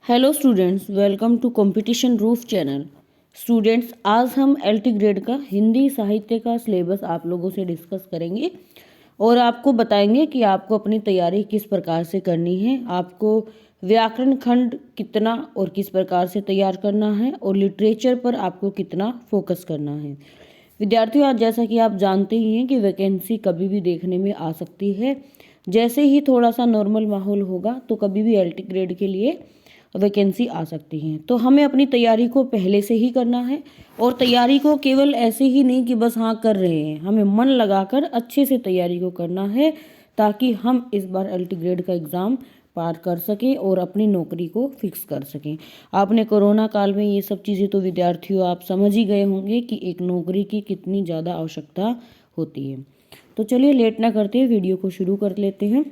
Hello students, welcome to competition roof channel. Students, आज हम LT grade का हिंदी साहित्य का सिलेबस आप लोगों से डिस्कस करेंगे और आपको बताएंगे कि आपको अपनी तैयारी किस प्रकार से करनी है, आपको व्याकरण खंड कितना और किस प्रकार से तैयार करना है और लिटरेचर पर आपको कितना फोकस करना है। विद्यार्थियों, आज जैसा कि आप जानते ही हैं कि वैकेंसी कभी भी देखने में आ सकती है। जैसे ही थोड़ा सा नॉर्मल माहौल होगा तो कभी भी एलटी ग्रेड के लिए वैकेंसी आ सकती हैं। तो हमें अपनी तैयारी को पहले से ही करना है और तैयारी को केवल ऐसे ही नहीं कि बस हाँ कर रहे हैं, हमें मन लगाकर अच्छे से तैयारी को करना है ताकि हम इस बार एलटी ग्रेड का एग्ज़ाम पार कर सकें और अपनी नौकरी को फिक्स कर सकें। आपने कोरोना काल में ये सब चीज़ें तो विद्यार्थियों आप समझ ही गए होंगे कि एक नौकरी की कितनी ज़्यादा आवश्यकता होती है। तो चलिए लेट ना करते हुए वीडियो को शुरू कर लेते हैं।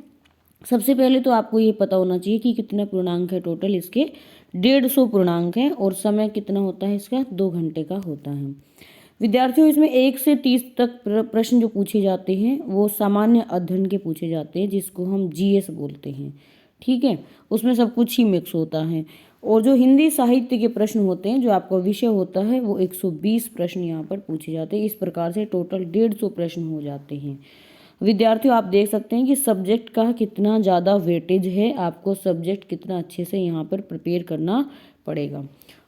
सबसे पहले तो आपको ये पता होना चाहिए कि कितना पूर्णांक है। टोटल इसके 150 पूर्णांक है और समय कितना होता है इसका 2 घंटे का होता है। विद्यार्थियों, इसमें 1 से 30 तक प्रश्न जो पूछे जाते हैं वो सामान्य अध्ययन के पूछे जाते हैं, जिसको हम जीएस बोलते हैं। ठीक है, उसमें सब कुछ ही मिक्स होता है। और जो हिंदी साहित्य के प्रश्न होते हैं, जो आपका विषय होता है, वो 120 प्रश्न यहाँ पर पूछे जाते हैं। इस प्रकार से टोटल 150 प्रश्न हो जाते हैं। विद्यार्थियों, आप देख सकते हैं कि सब्जेक्ट का कितना ज़्यादा वेटेज है, आपको सब्जेक्ट कितना अच्छे से यहाँ पर प्रिपेयर करना पड़ेगा।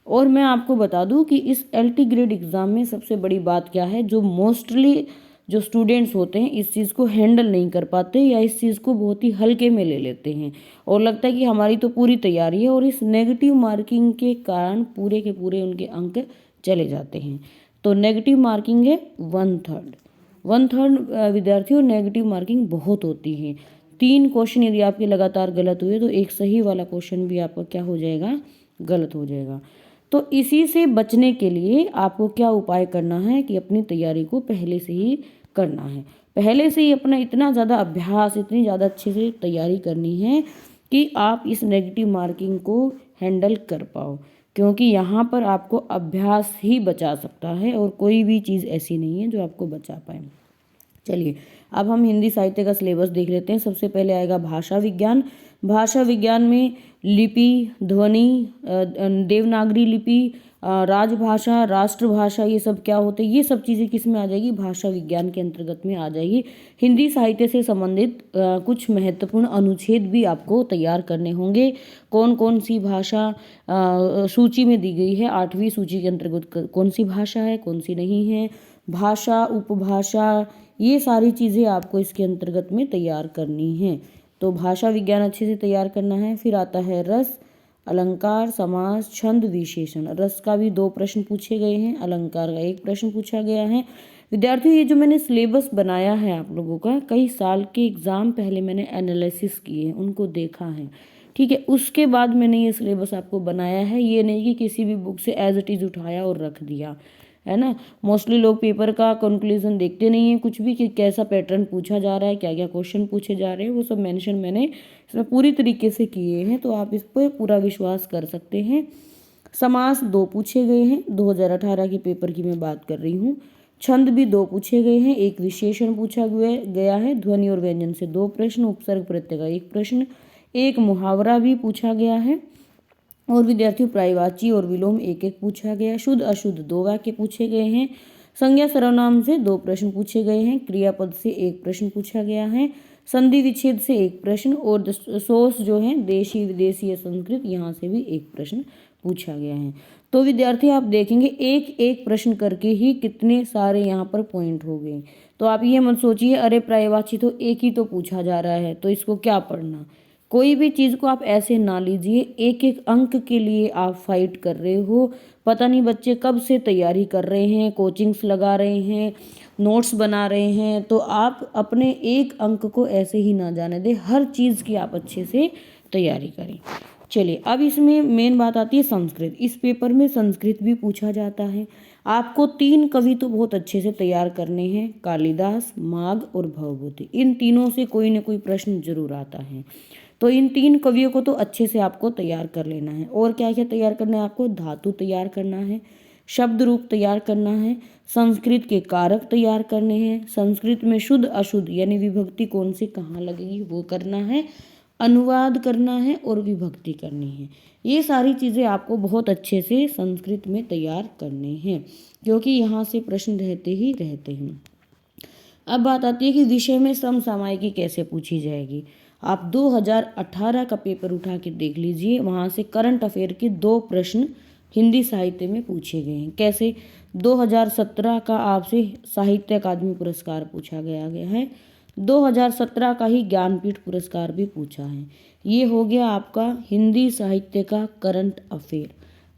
और मैं आपको बता दूं कि इस एलटी ग्रेड एग्ज़ाम में सबसे बड़ी बात क्या है, जो मोस्टली जो स्टूडेंट्स होते हैं इस चीज़ को हैंडल नहीं कर पाते या इस चीज़ को बहुत ही हल्के में ले लेते हैं और लगता है कि हमारी तो पूरी तैयारी है, और इस नेगेटिव मार्किंग के कारण पूरे के पूरे उनके अंक चले जाते हैं। तो नेगेटिव मार्किंग है 1/3 विद्यार्थियों, नेगेटिव मार्किंग बहुत होती है। 3 क्वेश्चन यदि आपके लगातार गलत हुए तो एक सही वाला क्वेश्चन भी आपका क्या हो जाएगा, गलत हो जाएगा। तो इसी से बचने के लिए आपको क्या उपाय करना है कि अपनी तैयारी को पहले से ही करना है। पहले से ही अपना इतना ज़्यादा अभ्यास, इतनी ज़्यादा अच्छे से तैयारी करनी है कि आप इस नेगेटिव मार्किंग को हैंडल कर पाओ, क्योंकि यहाँ पर आपको अभ्यास ही बचा सकता है और कोई भी चीज़ ऐसी नहीं है जो आपको बचा पाए। चलिए, अब हम हिंदी साहित्य का सिलेबस देख लेते हैं। सबसे पहले आएगा भाषा विज्ञान। भाषा विज्ञान में लिपि, ध्वनि, देवनागरी लिपि, राजभाषा, राष्ट्रभाषा, ये सब क्या होते हैं, ये सब चीज़ें किस में आ जाएगी, भाषा विज्ञान के अंतर्गत में आ जाएगी। हिंदी साहित्य से संबंधित कुछ महत्वपूर्ण अनुच्छेद भी आपको तैयार करने होंगे। कौन कौन सी भाषा सूची में दी गई है, 8वीं सूची के अंतर्गत कौन सी भाषा है, कौन सी नहीं है, भाषा, उपभाषा, ये सारी चीज़ें आपको इसके अंतर्गत में तैयार करनी है। तो भाषा विज्ञान अच्छे से तैयार करना है। फिर आता है रस, अलंकार, समास, छंद, विशेषण। रस का भी 2 प्रश्न पूछे गए हैं, अलंकार का 1 प्रश्न पूछा गया है। विद्यार्थियों, ये जो मैंने सिलेबस बनाया है आप लोगों का, कई साल के एग्जाम पहले मैंने एनालिसिस किए हैं, उनको देखा है। ठीक है, उसके बाद मैंने ये सिलेबस आपको बनाया है। ये नहीं कि किसी भी बुक से एज इट इज़ उठाया और रख दिया, है ना। मोस्टली लोग पेपर का कंक्लूजन देखते नहीं है कुछ भी, कि कैसा पैटर्न पूछा जा रहा है, क्या क्या क्वेश्चन पूछे जा रहे हैं, वो सब मेंशन मैंने इसमें पूरी तरीके से किए हैं, तो आप इस पर पूरा विश्वास कर सकते हैं। समास 2 पूछे गए हैं, 2018 के पेपर की मैं बात कर रही हूँ। छंद भी 2 पूछे गए हैं, 1 विशेषण पूछा गया है। ध्वनि और व्यंजन से 2 प्रश्न, उपसर्ग प्रत्यय का 1 प्रश्न, 1 मुहावरा भी पूछा गया है। और विद्यार्थियों, पर्यायवाची और विलोम 1-1 पूछा गया। शुद्ध अशुद्ध 2 वाक्य पूछे गए हैं। संज्ञा सर्वनाम से 2 प्रश्न पूछे गए हैं। क्रियापद से 1 प्रश्न पूछा गया है। संधि विच्छेद से 1 प्रश्न, और सोर्स जो है देशी विदेशी या संस्कृत, यहाँ से भी 1 प्रश्न पूछा गया है। तो विद्यार्थी, आप देखेंगे एक एक प्रश्न करके ही कितने सारे यहाँ पर पॉइंट हो गए। तो आप ये मत सोचिए अरे पर्यायवाची तो एक ही तो पूछा जा रहा है तो इसको क्या पढ़ना। कोई भी चीज़ को आप ऐसे ना लीजिए, एक एक अंक के लिए आप फाइट कर रहे हो। पता नहीं बच्चे कब से तैयारी कर रहे हैं, कोचिंग्स लगा रहे हैं, नोट्स बना रहे हैं, तो आप अपने एक अंक को ऐसे ही ना जाने दें। हर चीज़ की आप अच्छे से तैयारी करें। चलिए, अब इसमें मेन बात आती है संस्कृत। इस पेपर में संस्कृत भी पूछा जाता है। आपको 3 कवि तो बहुत अच्छे से तैयार करने हैं, कालिदास, माघ और भवभूति। इन तीनों से कोई ना कोई प्रश्न जरूर आता है, तो इन 3 कवियों को तो अच्छे से आपको तैयार कर लेना है। और क्या क्या तैयार करना है, आपको धातु तैयार करना है, शब्द रूप तैयार करना है, संस्कृत के कारक तैयार करने हैं, संस्कृत में शुद्ध अशुद्ध यानी विभक्ति कौन सी कहाँ लगेगी वो करना है, अनुवाद करना है और विभक्ति करनी है। ये सारी चीज़ें आपको बहुत अच्छे से संस्कृत में तैयार करने हैं, क्योंकि यहाँ से प्रश्न रहते ही रहते हैं। अब बात आती है कि विषय में समसामयिकी कैसे पूछी जाएगी। आप 2018 का पेपर उठा के देख लीजिए, वहाँ से करंट अफेयर के 2 प्रश्न हिंदी साहित्य में पूछे गए हैं। कैसे? 2017 का आपसे साहित्य अकादमी पुरस्कार पूछा गया है, 2017 का ही ज्ञानपीठ पुरस्कार भी पूछा है। ये हो गया आपका हिंदी साहित्य का करंट अफेयर,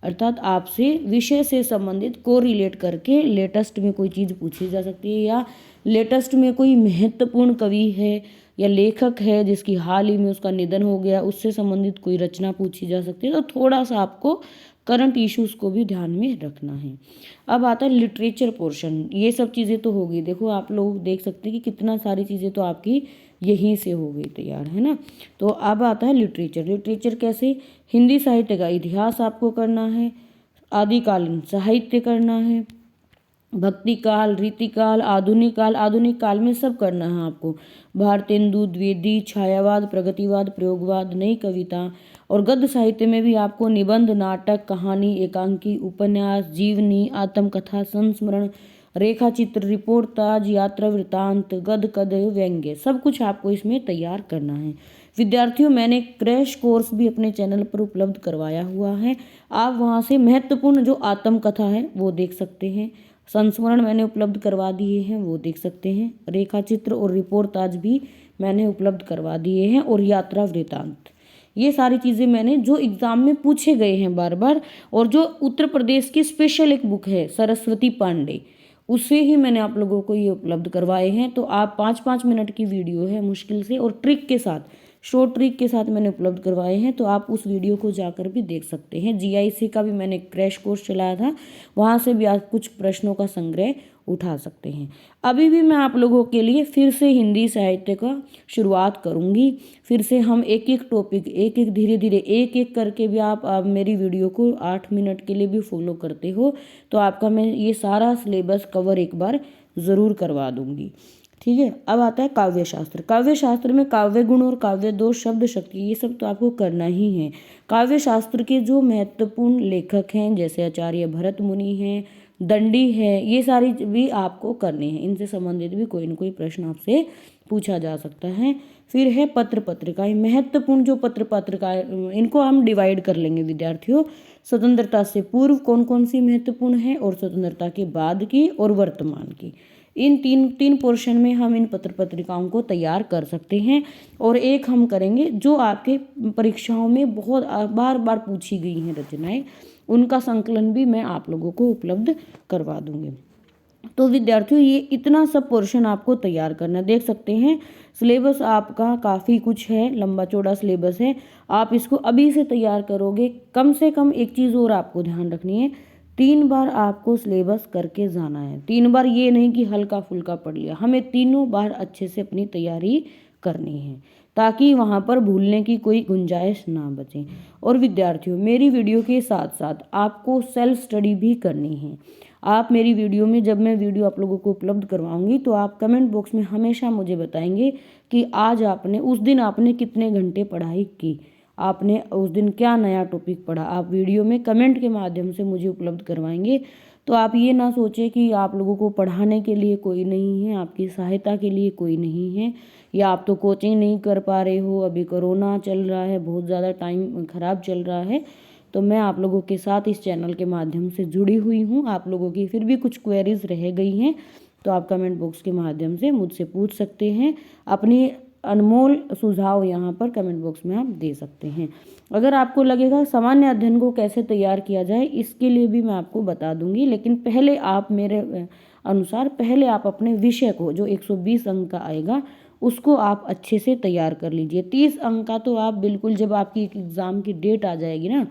अर्थात आपसे विषय से संबंधित को रिलेट करके लेटेस्ट में कोई चीज़ पूछी जा सकती है, या लेटेस्ट में कोई महत्वपूर्ण कवि है या लेखक है जिसकी हाल ही में उसका निधन हो गया, उससे संबंधित कोई रचना पूछी जा सकती है। तो थोड़ा सा आपको करंट इश्यूज को भी ध्यान में रखना है। अब आता है लिटरेचर पोर्शन। ये सब चीज़ें तो होगी, देखो आप लोग देख सकते हैं कि कितना सारी चीज़ें तो आपकी यहीं से हो गई तैयार, है ना। तो अब आता है लिटरेचर। लिटरेचर कैसे? हिंदी साहित्य का इतिहास आपको करना है, आदिकालीन साहित्य करना है, भक्ति काल, रीतिकाल, आधुनिक काल। आधुनिक काल में सब करना है आपको। भारतेंदु द्विवेदी, छायावाद, प्रगतिवाद, प्रयोगवाद, नई कविता। और गद्य साहित्य में भी आपको निबंध, नाटक, कहानी, एकांकी, उपन्यास, जीवनी, आत्मकथा, संस्मरण, रेखा चित्र, रिपोर्ट ताज, यात्रा वृत्तांत, गद्य कद्य, व्यंग्य, सब कुछ आपको इसमें तैयार करना है। विद्यार्थियों, मैंने क्रैश कोर्स भी अपने चैनल पर उपलब्ध करवाया हुआ है। आप वहाँ से महत्वपूर्ण जो आत्मकथा है वो देख सकते हैं, संस्मरण मैंने उपलब्ध करवा दिए हैं वो देख सकते हैं, रेखा चित्र और रिपोर्ट आज भी मैंने उपलब्ध करवा दिए हैं, और यात्रा वृत्तांत। ये सारी चीज़ें मैंने जो एग्ज़ाम में पूछे गए हैं बार बार, और जो उत्तर प्रदेश की स्पेशल एक बुक है सरस्वती पांडे, उससे ही मैंने आप लोगों को ये उपलब्ध करवाए हैं। तो आप 5-5 मिनट की वीडियो है मुश्किल से, और ट्रिक के साथ, शॉर्ट ट्रिक के साथ मैंने उपलब्ध करवाए हैं, तो आप उस वीडियो को जाकर भी देख सकते हैं। जीआईसी का भी मैंने क्रैश कोर्स चलाया था, वहाँ से भी आप कुछ प्रश्नों का संग्रह उठा सकते हैं। अभी भी मैं आप लोगों के लिए फिर से हिंदी साहित्य का शुरुआत करूँगी। फिर से हम एक एक टॉपिक, एक एक धीरे धीरे, एक एक करके भी आप मेरी वीडियो को 8 मिनट के लिए भी फॉलो करते हो तो आपका मैं ये सारा सिलेबस कवर एक बार ज़रूर करवा दूँगी। ठीक है। अब आता है काव्य शास्त्र। काव्य शास्त्र में काव्य गुण और काव्य दोष, शब्द शक्ति, ये सब तो आपको करना ही है। काव्य शास्त्र के जो महत्वपूर्ण लेखक हैं जैसे आचार्य भरत मुनि हैं, दंडी है, ये सारी भी आपको करने हैं। इनसे संबंधित भी कोई न कोई प्रश्न आपसे पूछा जा सकता है। फिर है पत्र पत्रिकाएं। महत्वपूर्ण जो पत्र पत्रिकाएं, इनको हम डिवाइड कर लेंगे विद्यार्थियों। स्वतंत्रता से पूर्व कौन कौन सी महत्वपूर्ण है, और स्वतंत्रता के बाद की, और वर्तमान की। इन तीन पोर्शन में हम इन पत्र पत्रिकाओं को तैयार कर सकते हैं। और एक हम करेंगे जो आपके परीक्षाओं में बहुत बार बार पूछी गई हैं रचनाएं, उनका संकलन भी मैं आप लोगों को उपलब्ध करवा दूंगी। तो विद्यार्थियों, ये इतना सब पोर्शन आपको तैयार करना, देख सकते हैं सिलेबस आपका काफ़ी कुछ है, लंबा चौड़ा सिलेबस है। आप इसको अभी से तैयार करोगे, कम से कम एक चीज़ और आपको ध्यान रखनी है, 3 बार आपको सिलेबस करके जाना है। 3 बार ये नहीं कि हल्का फुल्का पढ़ लिया, हमें तीनों बार अच्छे से अपनी तैयारी करनी है ताकि वहाँ पर भूलने की कोई गुंजाइश ना बचे। और विद्यार्थियों, मेरी वीडियो के साथ साथ आपको सेल्फ स्टडी भी करनी है। आप मेरी वीडियो में, जब मैं वीडियो आप लोगों को उपलब्ध करवाऊंगी तो आप कमेंट बॉक्स में हमेशा मुझे बताएंगे कि आज आपने, उस दिन आपने कितने घंटे पढ़ाई की, आपने उस दिन क्या नया टॉपिक पढ़ा। आप वीडियो में कमेंट के माध्यम से मुझे उपलब्ध करवाएंगे। तो आप ये ना सोचें कि आप लोगों को पढ़ाने के लिए कोई नहीं है, आपकी सहायता के लिए कोई नहीं है, या आप तो कोचिंग नहीं कर पा रहे हो, अभी कोरोना चल रहा है, बहुत ज़्यादा टाइम ख़राब चल रहा है। तो मैं आप लोगों के साथ इस चैनल के माध्यम से जुड़ी हुई हूँ। आप लोगों की फिर भी कुछ क्वेरीज रह गई हैं तो आप कमेंट बॉक्स के माध्यम से मुझसे पूछ सकते हैं। अपनी अनमोल सुझाव यहाँ पर कमेंट बॉक्स में आप दे सकते हैं। अगर आपको लगेगा सामान्य अध्ययन को कैसे तैयार किया जाए, इसके लिए भी मैं आपको बता दूंगी, लेकिन पहले आप मेरे अनुसार पहले आप अपने विषय को, जो 120 अंक का आएगा, उसको आप अच्छे से तैयार कर लीजिए। 30 अंक का तो आप बिल्कुल, जब आपकी एग्ज़ाम की डेट आ जाएगी ना,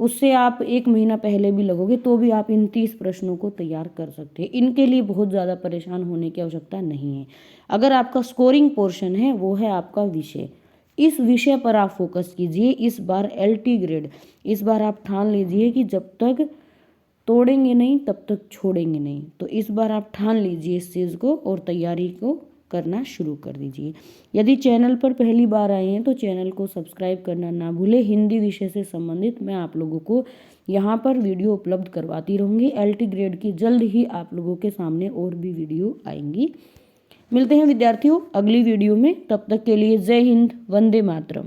उससे आप 1 महीना पहले भी लगोगे तो भी आप इन 30 प्रश्नों को तैयार कर सकते हैं। इनके लिए बहुत ज़्यादा परेशान होने की आवश्यकता नहीं है। अगर आपका स्कोरिंग पोर्शन है वो है आपका विषय, इस विषय पर आप फोकस कीजिए। इस बार LT ग्रेड, इस बार आप ठान लीजिए कि जब तक तोड़ेंगे नहीं तब तक छोड़ेंगे नहीं। तो इस बार आप ठान लीजिए इस चीज़ को और तैयारी को करना शुरू कर दीजिए। यदि चैनल पर पहली बार आए हैं तो चैनल को सब्सक्राइब करना ना भूलें। हिंदी विषय से संबंधित मैं आप लोगों को यहाँ पर वीडियो उपलब्ध करवाती रहूँगी। LT ग्रेड की जल्द ही आप लोगों के सामने और भी वीडियो आएंगी। मिलते हैं विद्यार्थियों अगली वीडियो में, तब तक के लिए जय हिंद, वंदे मातरम।